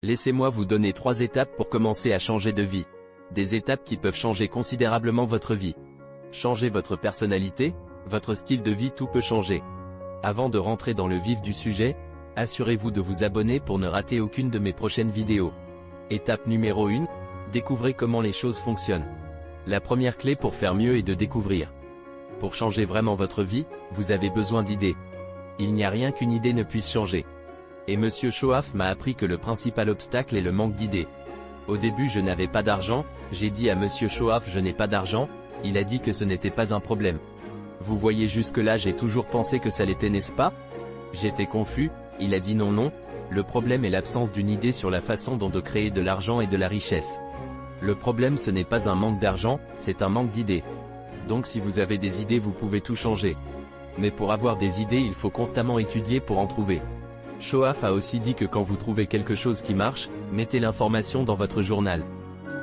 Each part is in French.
Laissez-moi vous donner 3 étapes pour commencer à changer de vie. Des étapes qui peuvent changer considérablement votre vie. Changer votre personnalité, votre style de vie, tout peut changer. Avant de rentrer dans le vif du sujet, assurez-vous de vous abonner pour ne rater aucune de mes prochaines vidéos. Étape numéro 1, découvrez comment les choses fonctionnent. La première clé pour faire mieux est de découvrir. Pour changer vraiment votre vie, vous avez besoin d'idées. Il n'y a rien qu'une idée ne puisse changer. Et Monsieur Shoaf m'a appris que le principal obstacle est le manque d'idées. Au début je n'avais pas d'argent, j'ai dit à Monsieur Shoaf je n'ai pas d'argent, il a dit que ce n'était pas un problème. Vous voyez jusque-là j'ai toujours pensé que ça l'était, n'est-ce pas? J'étais confus, il a dit non, le problème est l'absence d'une idée sur la façon dont de créer de l'argent et de la richesse. Le problème ce n'est pas un manque d'argent, c'est un manque d'idées. Donc si vous avez des idées vous pouvez tout changer. Mais pour avoir des idées il faut constamment étudier pour en trouver. Shoaf a aussi dit que quand vous trouvez quelque chose qui marche, mettez l'information dans votre journal.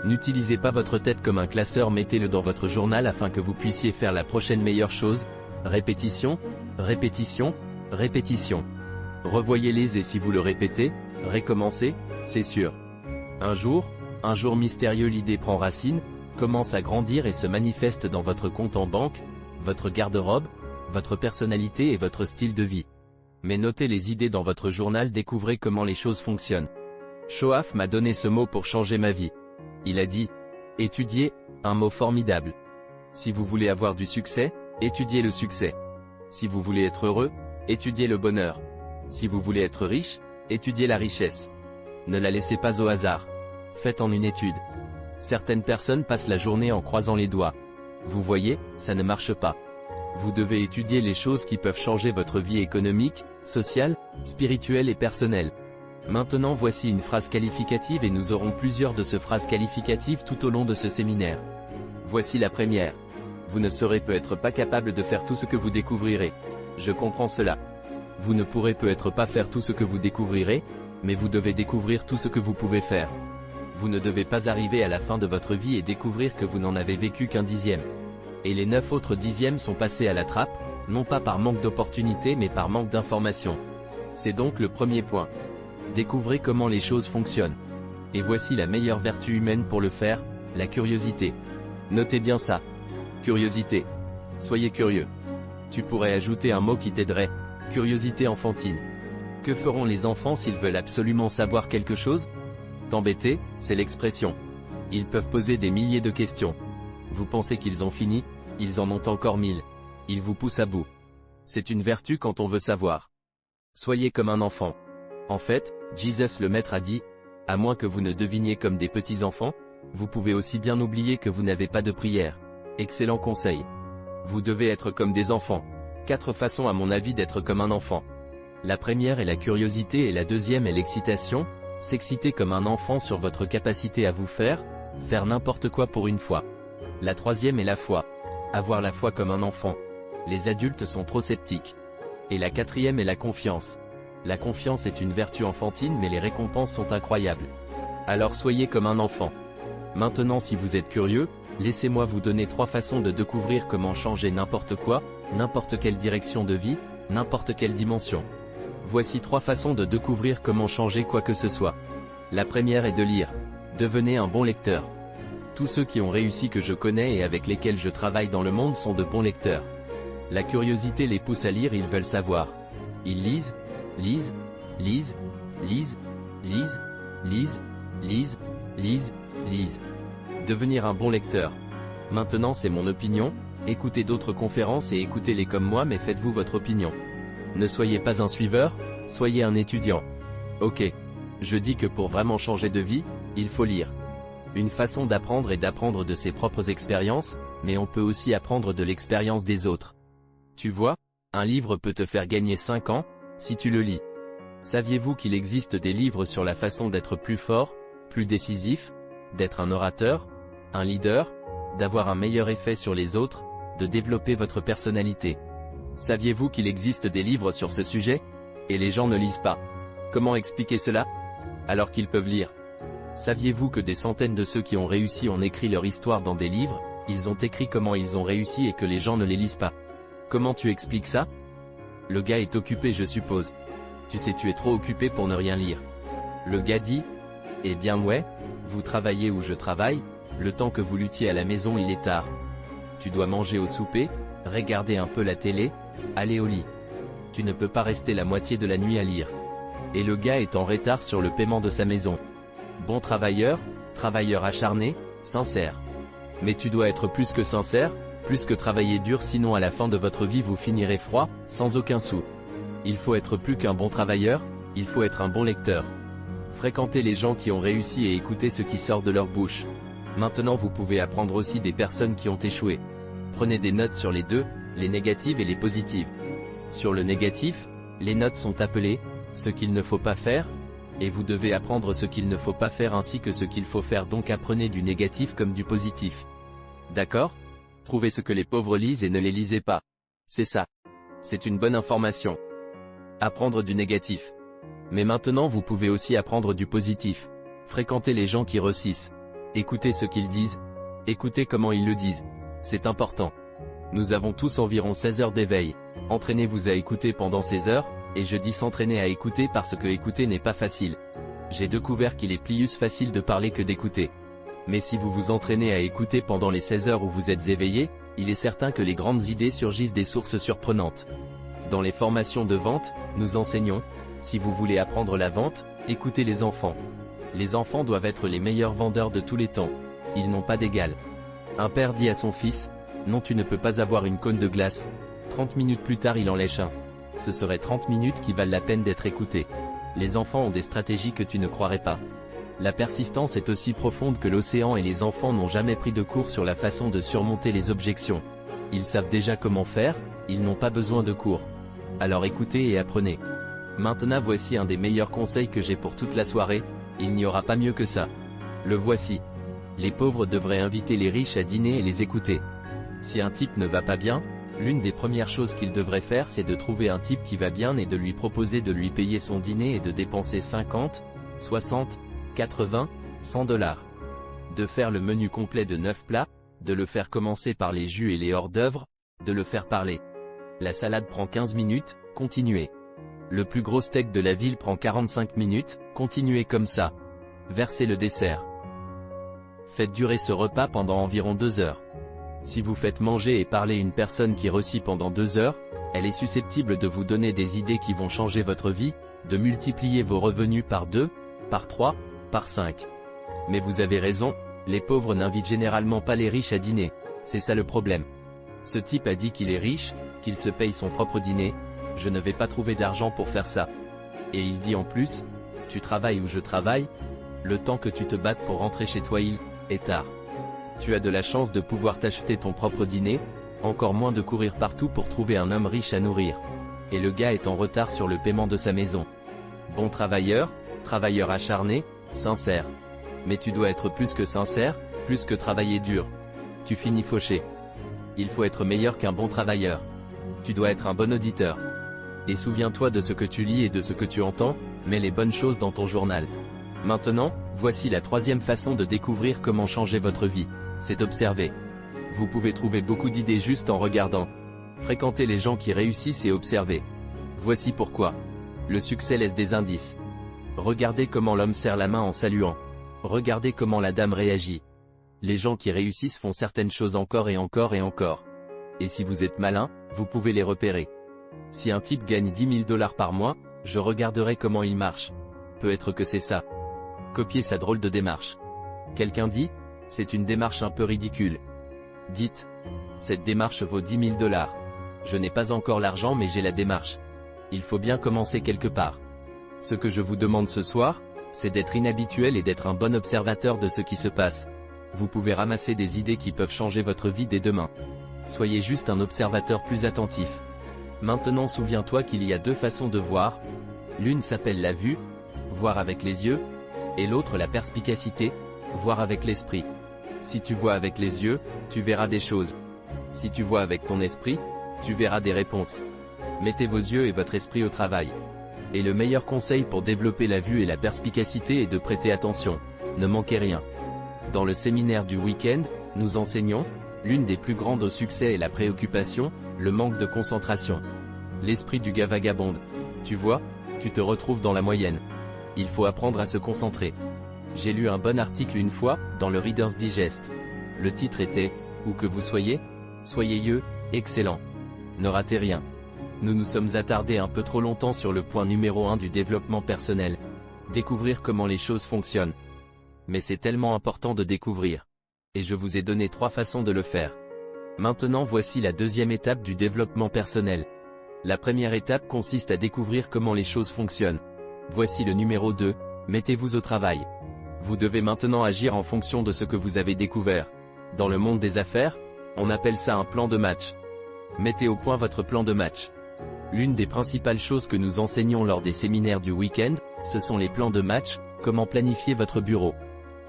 N'utilisez pas votre tête comme un classeur, mettez-le dans votre journal afin que vous puissiez faire la prochaine meilleure chose. Répétition, répétition, répétition. Revoyez-les et si vous le répétez, recommencez, c'est sûr. Un jour mystérieux l'idée prend racine, commence à grandir et se manifeste dans votre compte en banque, votre garde-robe, votre personnalité et votre style de vie. Mais notez les idées dans votre journal, découvrez comment les choses fonctionnent. Shoaf m'a donné ce mot pour changer ma vie. Il a dit, étudier, un mot formidable. Si vous voulez avoir du succès, étudiez le succès. Si vous voulez être heureux, étudiez le bonheur. Si vous voulez être riche, étudiez la richesse. Ne la laissez pas au hasard. Faites en une étude. Certaines personnes passent la journée en croisant les doigts. Vous voyez, ça ne marche pas. Vous devez étudier les choses qui peuvent changer votre vie économique, sociale, spirituelle et personnelle. Maintenant voici une phrase qualificative et nous aurons plusieurs de ces phrases qualificatives tout au long de ce séminaire. Voici la première. Vous ne serez peut-être pas capable de faire tout ce que vous découvrirez. Je comprends cela. Vous ne pourrez peut-être pas faire tout ce que vous découvrirez, mais vous devez découvrir tout ce que vous pouvez faire. Vous ne devez pas arriver à la fin de votre vie et découvrir que vous n'en avez vécu qu'un dixième. Et les 9 autres dixièmes sont passés à la trappe, non pas par manque d'opportunité mais par manque d'information. C'est donc le premier point. Découvrez comment les choses fonctionnent. Et voici la meilleure vertu humaine pour le faire, la curiosité. Notez bien ça. Curiosité. Soyez curieux. Tu pourrais ajouter un mot qui t'aiderait, curiosité enfantine. Que feront les enfants s'ils veulent absolument savoir quelque chose? T'embêter, c'est l'expression. Ils peuvent poser des milliers de questions. Vous pensez qu'ils ont fini? Ils en ont encore 1000. Ils vous poussent à bout. C'est une vertu quand on veut savoir. Soyez comme un enfant. En fait, Jesus le Maître a dit, à moins que vous ne deviniez comme des petits enfants, vous pouvez aussi bien oublier que vous n'avez pas de prière. Excellent conseil. Vous devez être comme des enfants. 4 façons à mon avis d'être comme un enfant. La première est la curiosité et la deuxième est l'excitation, s'exciter comme un enfant sur votre capacité à vous faire n'importe quoi pour une fois. La troisième est la foi. Avoir la foi comme un enfant. Les adultes sont trop sceptiques. Et la quatrième est la confiance. La confiance est une vertu enfantine mais les récompenses sont incroyables. Alors soyez comme un enfant. Maintenant si vous êtes curieux, laissez-moi vous donner 3 façons de découvrir comment changer n'importe quoi, n'importe quelle direction de vie, n'importe quelle dimension. Voici 3 façons de découvrir comment changer quoi que ce soit. La première est de lire. Devenez un bon lecteur. Tous ceux qui ont réussi que je connais et avec lesquels je travaille dans le monde sont de bons lecteurs. La curiosité les pousse à lire, ils veulent savoir. Ils lisent, lisent, lisent, lisent, lisent, lisent, lisent, lisent, lisent. Devenir un bon lecteur. Maintenant c'est mon opinion, écoutez d'autres conférences et écoutez-les comme moi mais faites-vous votre opinion. Ne soyez pas un suiveur, soyez un étudiant. Ok. Je dis que pour vraiment changer de vie, il faut lire. Une façon d'apprendre est d'apprendre de ses propres expériences, mais on peut aussi apprendre de l'expérience des autres. Tu vois, un livre peut te faire gagner 5 ans, si tu le lis. Saviez-vous qu'il existe des livres sur la façon d'être plus fort, plus décisif, d'être un orateur, un leader, d'avoir un meilleur effet sur les autres, de développer votre personnalité? Saviez-vous qu'il existe des livres sur ce sujet? Et les gens ne lisent pas. Comment expliquer cela? Alors qu'ils peuvent lire. Saviez-vous que des centaines de ceux qui ont réussi ont écrit leur histoire dans des livres, ils ont écrit comment ils ont réussi et que les gens ne les lisent pas? Comment tu expliques ça? Le gars est occupé je suppose. Tu sais tu es trop occupé pour ne rien lire. Le gars dit, Eh bien ouais, vous travaillez ou je travaille, le temps que vous luttiez à la maison il est tard. Tu dois manger au souper, regarder un peu la télé, aller au lit. Tu ne peux pas rester la moitié de la nuit à lire. Et le gars est en retard sur le paiement de sa maison. Bon travailleur, travailleur acharné, sincère. Mais tu dois être plus que sincère, plus que travailler dur, sinon à la fin de votre vie vous finirez froid, sans aucun sou. Il faut être plus qu'un bon travailleur, il faut être un bon lecteur. Fréquentez les gens qui ont réussi et écoutez ce qui sort de leur bouche. Maintenant vous pouvez apprendre aussi des personnes qui ont échoué. Prenez des notes sur les deux, les négatives et les positives. Sur le négatif, les notes sont appelées « ce qu'il ne faut pas faire » et vous devez apprendre ce qu'il ne faut pas faire ainsi que ce qu'il faut faire, donc apprenez du négatif comme du positif. D'accord ? Trouvez ce que les pauvres lisent et ne les lisez pas. C'est ça. C'est une bonne information. Apprendre du négatif. Mais maintenant vous pouvez aussi apprendre du positif. Fréquentez les gens qui réussissent. Écoutez ce qu'ils disent. Écoutez comment ils le disent. C'est important. Nous avons tous environ 16 heures d'éveil. Entraînez-vous à écouter pendant ces heures, et je dis s'entraîner à écouter parce que écouter n'est pas facile. J'ai découvert qu'il est plus facile de parler que d'écouter. Mais si vous vous entraînez à écouter pendant les 16 heures où vous êtes éveillé, il est certain que les grandes idées surgissent des sources surprenantes. Dans les formations de vente, nous enseignons, si vous voulez apprendre la vente, écoutez les enfants. Les enfants doivent être les meilleurs vendeurs de tous les temps. Ils n'ont pas d'égal. Un père dit à son fils, « Non, tu ne peux pas avoir une cône de glace. » 30 minutes plus tard il en lèche un. Ce serait 30 minutes qui valent la peine d'être écoutées. Les enfants ont des stratégies que tu ne croirais pas. La persistance est aussi profonde que l'océan et les enfants n'ont jamais pris de cours sur la façon de surmonter les objections. Ils savent déjà comment faire, ils n'ont pas besoin de cours. Alors écoutez et apprenez. Maintenant voici un des meilleurs conseils que j'ai pour toute la soirée, il n'y aura pas mieux que ça. Le voici. Les pauvres devraient inviter les riches à dîner et les écouter. Si un type ne va pas bien, l'une des premières choses qu'il devrait faire c'est de trouver un type qui va bien et de lui proposer de lui payer son dîner et de dépenser 50, 60, 80, 100 $. De faire le menu complet de 9 plats, de le faire commencer par les jus et les hors-d'œuvre, de le faire parler. La salade prend 15 minutes, continuez. Le plus gros steak de la ville prend 45 minutes, continuez comme ça. Versez le dessert. Faites durer ce repas pendant environ 2 heures. Si vous faites manger et parler une personne qui réussit pendant 2 heures, elle est susceptible de vous donner des idées qui vont changer votre vie, de multiplier vos revenus par 2, par 3, par 5. Mais vous avez raison, les pauvres n'invitent généralement pas les riches à dîner, c'est ça le problème. Ce type a dit qu'il est riche, qu'il se paye son propre dîner, je ne vais pas trouver d'argent pour faire ça. Et il dit en plus, tu travailles ou je travaille, le temps que tu te battes pour rentrer chez toi il est tard. Tu as de la chance de pouvoir t'acheter ton propre dîner, encore moins de courir partout pour trouver un homme riche à nourrir. Et le gars est en retard sur le paiement de sa maison. Bon travailleur, travailleur acharné, sincère. Mais tu dois être plus que sincère, plus que travailler dur. Tu finis fauché. Il faut être meilleur qu'un bon travailleur. Tu dois être un bon auditeur. Et souviens-toi de ce que tu lis et de ce que tu entends, mets les bonnes choses dans ton journal. Maintenant, voici la troisième façon de découvrir comment changer votre vie, c'est d'observer. Vous pouvez trouver beaucoup d'idées juste en regardant. Fréquentez les gens qui réussissent et observez. Voici pourquoi. Le succès laisse des indices. Regardez comment l'homme serre la main en saluant. Regardez comment la dame réagit. Les gens qui réussissent font certaines choses encore et encore et encore. Et si vous êtes malin, vous pouvez les repérer. Si un type gagne 10 000 $ par mois, je regarderai comment il marche. Peut-être que c'est ça. Copiez sa drôle de démarche. Quelqu'un dit, c'est une démarche un peu ridicule. Dites, cette démarche vaut 10 000 $. Je n'ai pas encore l'argent mais j'ai la démarche. Il faut bien commencer quelque part. Ce que je vous demande ce soir, c'est d'être inhabituel et d'être un bon observateur de ce qui se passe. Vous pouvez ramasser des idées qui peuvent changer votre vie dès demain. Soyez juste un observateur plus attentif. Maintenant souviens-toi qu'il y a deux façons de voir. L'une s'appelle la vue, voir avec les yeux, et l'autre la perspicacité, voir avec l'esprit. Si tu vois avec les yeux, tu verras des choses. Si tu vois avec ton esprit, tu verras des réponses. Mettez vos yeux et votre esprit au travail. Et le meilleur conseil pour développer la vue et la perspicacité est de prêter attention. Ne manquez rien. Dans le séminaire du week-end, nous enseignons, l'une des plus grandes au succès est la préoccupation, le manque de concentration. L'esprit du gars vagabonde. Tu vois, tu te retrouves dans la moyenne. Il faut apprendre à se concentrer. J'ai lu un bon article une fois, dans le Reader's Digest. Le titre était « Où que vous soyez, soyez excellent. Ne ratez rien ». Nous nous sommes attardés un peu trop longtemps sur le point numéro 1 du développement personnel. Découvrir comment les choses fonctionnent. Mais c'est tellement important de découvrir. Et je vous ai donné 3 façons de le faire. Maintenant voici la deuxième étape du développement personnel. La première étape consiste à découvrir comment les choses fonctionnent. Voici le numéro 2, mettez-vous au travail. Vous devez maintenant agir en fonction de ce que vous avez découvert. Dans le monde des affaires, on appelle ça un plan de match. Mettez au point votre plan de match. L'une des principales choses que nous enseignons lors des séminaires du week-end, ce sont les plans de match, comment planifier votre bureau.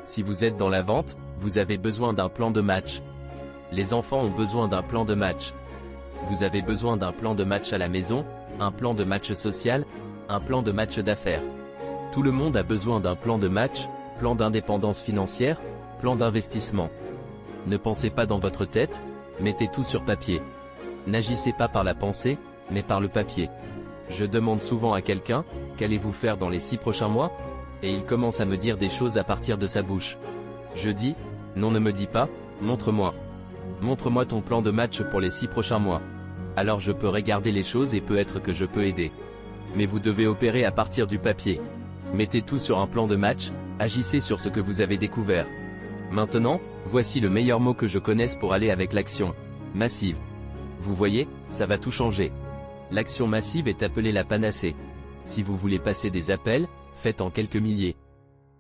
Si vous êtes dans la vente, vous avez besoin d'un plan de match. Les enfants ont besoin d'un plan de match. Vous avez besoin d'un plan de match à la maison, un plan de match social, un plan de match d'affaires. Tout le monde a besoin d'un plan de match, plan d'indépendance financière, plan d'investissement. Ne pensez pas dans votre tête, mettez tout sur papier. N'agissez pas par la pensée, mais par le papier. Je demande souvent à quelqu'un, qu'allez-vous faire dans les 6 prochains mois? Et il commence à me dire des choses à partir de sa bouche. Je dis, non ne me dis pas, montre-moi. Montre-moi ton plan de match pour les 6 prochains mois. Alors je peux regarder les choses et peut-être que je peux aider. Mais vous devez opérer à partir du papier. Mettez tout sur un plan de match, agissez sur ce que vous avez découvert. Maintenant, voici le meilleur mot que je connaisse pour aller avec l'action. Massive. Vous voyez, ça va tout changer. L'action massive est appelée la panacée. Si vous voulez passer des appels, faites en quelques milliers.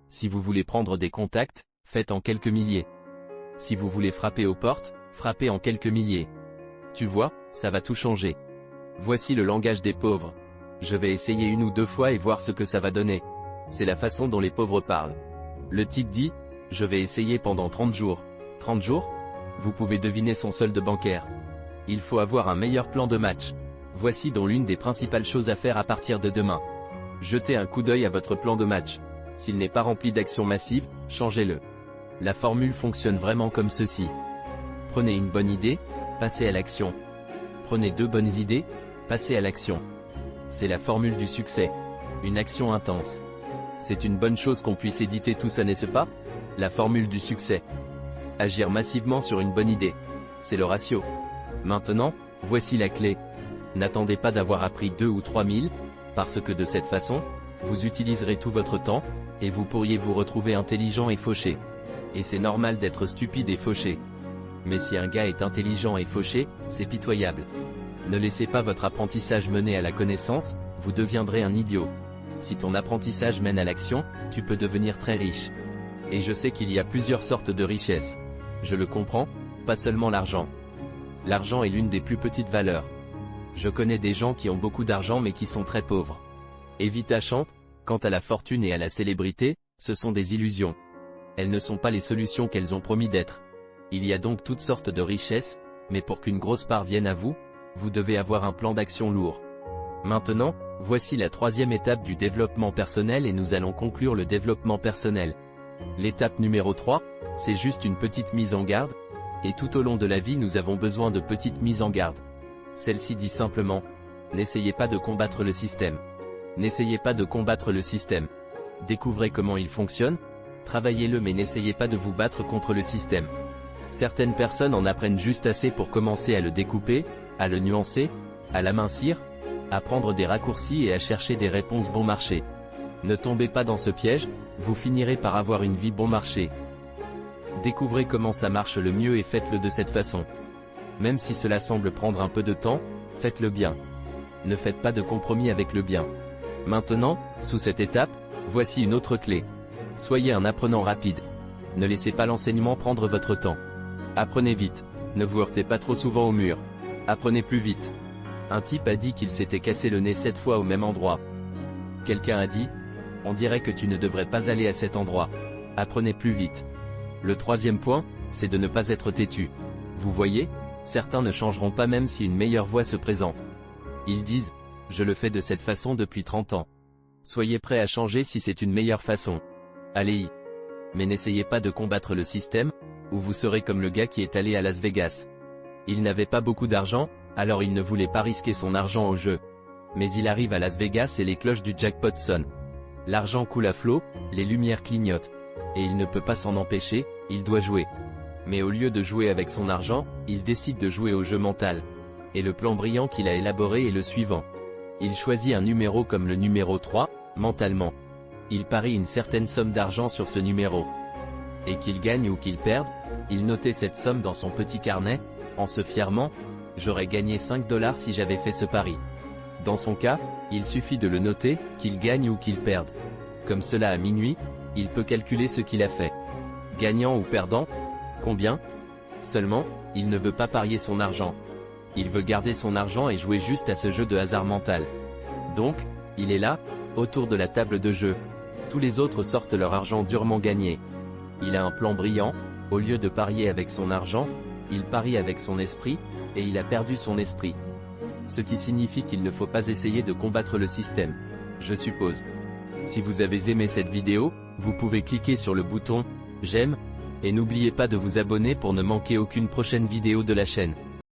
Si vous voulez prendre des contacts, faites en quelques milliers. Si vous voulez frapper aux portes, frappez en quelques milliers. Tu vois, ça va tout changer. Voici le langage des pauvres. Je vais essayer 1 ou 2 fois et voir ce que ça va donner. C'est la façon dont les pauvres parlent. Le type dit, je vais essayer pendant 30 jours. 30 jours? Vous pouvez deviner son solde bancaire. Il faut avoir un meilleur plan de match. Voici donc l'une des principales choses à faire à partir de demain. Jetez un coup d'œil à votre plan de match. S'il n'est pas rempli d'actions massives, changez-le. La formule fonctionne vraiment comme ceci. Prenez une bonne idée, passez à l'action. Prenez 2 bonnes idées, passez à l'action. C'est la formule du succès. Une action intense. C'est une bonne chose qu'on puisse éditer tout ça, n'est-ce pas? La formule du succès. Agir massivement sur une bonne idée. C'est le ratio. Maintenant, voici la clé. N'attendez pas d'avoir appris 2 ou 3 000, parce que de cette façon, vous utiliserez tout votre temps, et vous pourriez vous retrouver intelligent et fauché. Et c'est normal d'être stupide et fauché. Mais si un gars est intelligent et fauché, c'est pitoyable. Ne laissez pas votre apprentissage mener à la connaissance, vous deviendrez un idiot. Si ton apprentissage mène à l'action, tu peux devenir très riche. Et je sais qu'il y a plusieurs sortes de richesses. Je le comprends, pas seulement l'argent. L'argent est l'une des plus petites valeurs. Je connais des gens qui ont beaucoup d'argent mais qui sont très pauvres. Evita chante, quant à la fortune et à la célébrité, ce sont des illusions. Elles ne sont pas les solutions qu'elles ont promis d'être. Il y a donc toutes sortes de richesses, mais pour qu'une grosse part vienne à vous, vous devez avoir un plan d'action lourd. Maintenant, voici la 3e étape du développement personnel et nous allons conclure le développement personnel. L'étape numéro 3, c'est juste une petite mise en garde, et tout au long de la vie nous avons besoin de petites mises en garde. Celle-ci dit simplement, n'essayez pas de combattre le système. N'essayez pas de combattre le système. Découvrez comment il fonctionne, travaillez-le mais n'essayez pas de vous battre contre le système. Certaines personnes en apprennent juste assez pour commencer à le découper, à le nuancer, à l'amincir, à prendre des raccourcis et à chercher des réponses bon marché. Ne tombez pas dans ce piège, vous finirez par avoir une vie bon marché. Découvrez comment ça marche le mieux et faites-le de cette façon. Même si cela semble prendre un peu de temps, faites-le bien. Ne faites pas de compromis avec le bien. Maintenant, sous cette étape, voici une autre clé. Soyez un apprenant rapide. Ne laissez pas l'enseignement prendre votre temps. Apprenez vite. Ne vous heurtez pas trop souvent au mur. Apprenez plus vite. Un type a dit qu'il s'était cassé le nez 7 fois au même endroit. Quelqu'un a dit, on dirait que tu ne devrais pas aller à cet endroit. Apprenez plus vite. Le 3e point, c'est de ne pas être têtu. Vous voyez, certains ne changeront pas même si une meilleure voie se présente. Ils disent, je le fais de cette façon depuis 30 ans. Soyez prêts à changer si c'est une meilleure façon. Allez-y. Mais n'essayez pas de combattre le système, ou vous serez comme le gars qui est allé à Las Vegas. Il n'avait pas beaucoup d'argent, alors il ne voulait pas risquer son argent au jeu. Mais il arrive à Las Vegas et les cloches du jackpot sonnent. L'argent coule à flot, les lumières clignotent. et il ne peut pas s'en empêcher, il doit jouer. Mais au lieu de jouer avec son argent, il décide de jouer au jeu mental. Et le plan brillant qu'il a élaboré est le suivant. Il choisit un numéro comme le numéro 3, mentalement. Il parie une certaine somme d'argent sur ce numéro. Et qu'il gagne ou qu'il perde, il notait cette somme dans son petit carnet, en se fièrement, « J'aurais gagné 5 $ si j'avais fait ce pari ». Dans son cas, il suffit de le noter, qu'il gagne ou qu'il perde. Comme cela à minuit, il peut calculer ce qu'il a fait. Gagnant ou perdant, combien? Seulement, il ne veut pas parier son argent. Il veut garder son argent et jouer juste à ce jeu de hasard mental. Donc, il est là, autour de la table de jeu. Tous les autres sortent leur argent durement gagné. Il a un plan brillant, au lieu de parier avec son argent, il parie avec son esprit, et il a perdu son esprit. Ce qui signifie qu'il ne faut pas essayer de combattre le système. Je suppose. Si vous avez aimé cette vidéo, vous pouvez cliquer sur le bouton « J'aime » et n'oubliez pas de vous abonner pour ne manquer aucune prochaine vidéo de la chaîne.